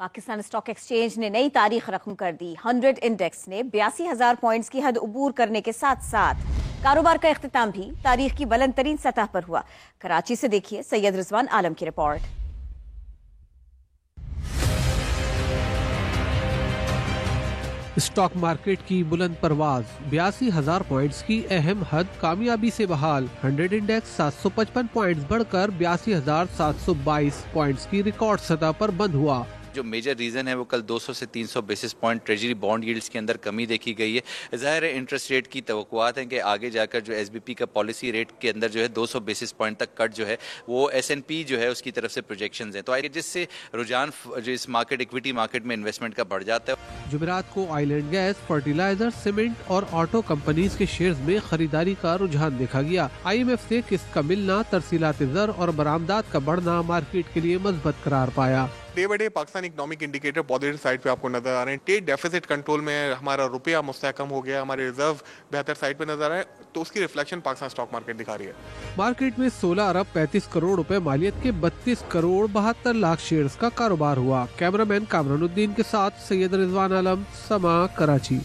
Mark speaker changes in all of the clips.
Speaker 1: Pakistan stock exchange ने नई तारीख रकम कर दी। 100 इंडेक्स ने 82,000 पॉइंट्स की हद अबूर करने के साथ साथ कारोबार का इख्तिताम भी तारीख की बुलंद तरीन सतह पर हुआ। कराची से देखिए सैयद रिजवान आलम की रिपोर्ट।
Speaker 2: स्टॉक मार्केट की बुलंद परवाज, 82,000 पॉइंट्स की अहम हद कामयाबी से बहाल। 100 इंडेक्स 755 पॉइंट्स बढ़कर 82,722 पॉइंट्स की रिकॉर्ड सतह पर बंद हुआ।
Speaker 3: जो मेजर रीज़न है वो कल 200 से 300 basis point treasury bond yields के अंदर कमी देखी गई है। ज़ाहिर है इंटरेस्ट रेट की तवक्कुआत है कि आगे जाकर जो एसबीपी का पॉलिसी रेट के अंदर जो है 200 बेसिस पॉइंट तक कट जो है वो एसएनपी जो है उसकी तरफ से प्रोजेक्शंस हैं, तो आगे जिससे रुझान जो इस मार्केट इक्विटी मार्केट में इन्वेस्टमेंट का बढ़ जाता है।
Speaker 2: जुमेरात को oil and gas, fertiliser, cement और ऑटो कंपनीज के शेयर्स में खरीदारी का रुझान देखा गया। IMF से किस्त का मिलना, तरसीलात ज़र और बरामदात का बढ़ना मार्केट के लिए मजबूत करार पाया।
Speaker 4: Day by day Pakistan economic indicator positive side पे आपको नजर आ रहे हैं। ट्रेड डेफिसिट कंट्रोल में हमारा रुपया मुस्तहकम हो गया, हमारे रिजर्व बेहतर साइड पे नजर आ रहे हैं, तो उसकी रिफ्लेक्शन पाकिस्तान स्टॉक मार्केट दिखा रही है।
Speaker 2: मार्केट में 16 अरब 35 करोड़ रुपए मालियत के 32 करोड़ 72 लाख शेयर्स का कारोबार हुआ। कैमरामैन कामरानुद्दीन के साथ सैयद रिजवान आलम, समा, कराची।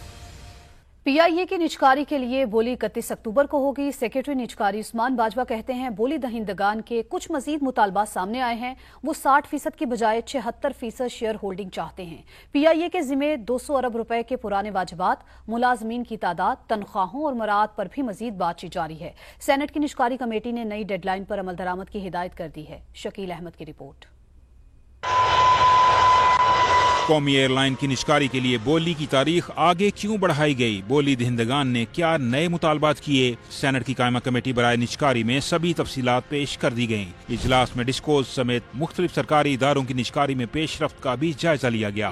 Speaker 5: PIA की निजकारी के लिए बोली 31 अक्टूबर को होगी। सेक्रेटरी निजकारी उस्मान बाजवा कहते हैं बोली दहिंदगान के कुछ मजीद मुतालबात सामने आए हैं। वो 60% की बजाय 76% शेयर होल्डिंग चाहते हैं। PIA के जिम्मे 200 अरब रुपए के पुराने वाजिबात, मुलाजमीन की तादाद, तनख्वाहों और मराद पर भी मजीद बातचीत जारी है। सेनेट की निजकारी कमेटी ने नई डेडलाइन पर अमल दरामद की हिदायत कर दी है। शकील अहमद की रिपोर्ट।
Speaker 6: कौमी एयरलाइन की निजकारी के लिए बोली की तारीख आगे क्यों बढ़ाई गई? बोली दहिंदगान ने क्या नए मुतालबात किए? सेनेट की कायमा कमेटी बराए निजकारी में सभी तफसीलात पेश कर दी गयी। इजलास में डिस्कोज समेत मुख्तलिफ सरकारी इदारों की निजकारी में पेशरफ्त का भी जायजा लिया गया।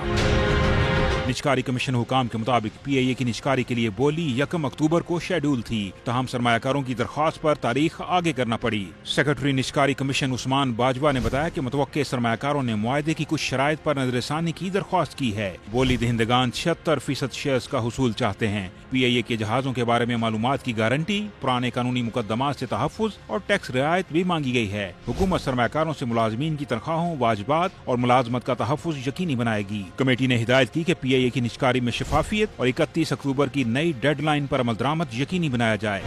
Speaker 6: निजकारी कमीशन हुकाम के मुताबिक PIA की निजकारी के लिए बोली 1 अक्टूबर को शेड्यूल थी, तहम सरमायाकारों की दरख्वास्त पर तारीख आगे करना पड़ी। सेक्रेटरी निजकारी कमीशन उस्मान बाजवा ने बताया कि मुतवक्के सरमायाकारों ने मुआहदे की कुछ शराइत पर नजरसानी की दरख्वास्त की है। बोली दहिंदगान 76% शेयर्स का हुसूल चाहते हैं। PIA के जहाजों के बारे में मालूमात की गारंटी, पुराने कानूनी मुकदमात से तहफ़्फ़ुज़ और टैक्स रियायत भी मांगी गई है। हुकूमत सरमायाकारों से मुलाजमीन की तनख्वाहों, वाजिबात और मुलाजमत का तहफ़्फ़ुज़ यकीनी बनाएगी। कमेटी ने हिदायत की कि PIA की निजकारी में शफाफियत और 31 अक्टूबर की नई डेडलाइन पर अमल दरामद यकीनी बनाया जाए।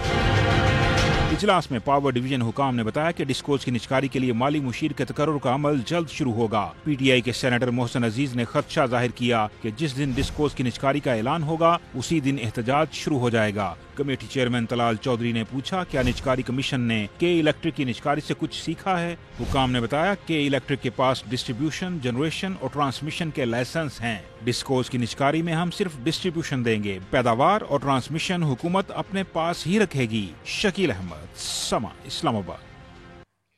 Speaker 6: इजलास में पावर डिवीजन हुकाम ने बताया कि डिस्कोज की निजकारी के लिए माली मुशीर के तकर्रुर का अमल जल्द शुरू होगा। PTI के सेनेटर मोहसिन अजीज ने खदशा जाहिर किया कि जिस दिन डिस्कोज की निजकारी का ऐलान होगा उसी दिन एहतजाज शुरू हो जाएगा। कमेटी चेयरमैन तलाल चौधरी ने पूछा क्या निजकारी कमीशन ने के इलेक्ट्रिक की निजकारी से कुछ सीखा है? हुकाम ने बताया के इलेक्ट्रिक के पास डिस्ट्रीब्यूशन, जनरेशन और ट्रांसमिशन के लाइसेंस हैं। डिस्कोज की निजकारी में हम सिर्फ डिस्ट्रीब्यूशन देंगे, पैदावार और ट्रांसमिशन हुकूमत अपने पास ही रखेगी। शकील अहमद, समा, इस्लामाबाद।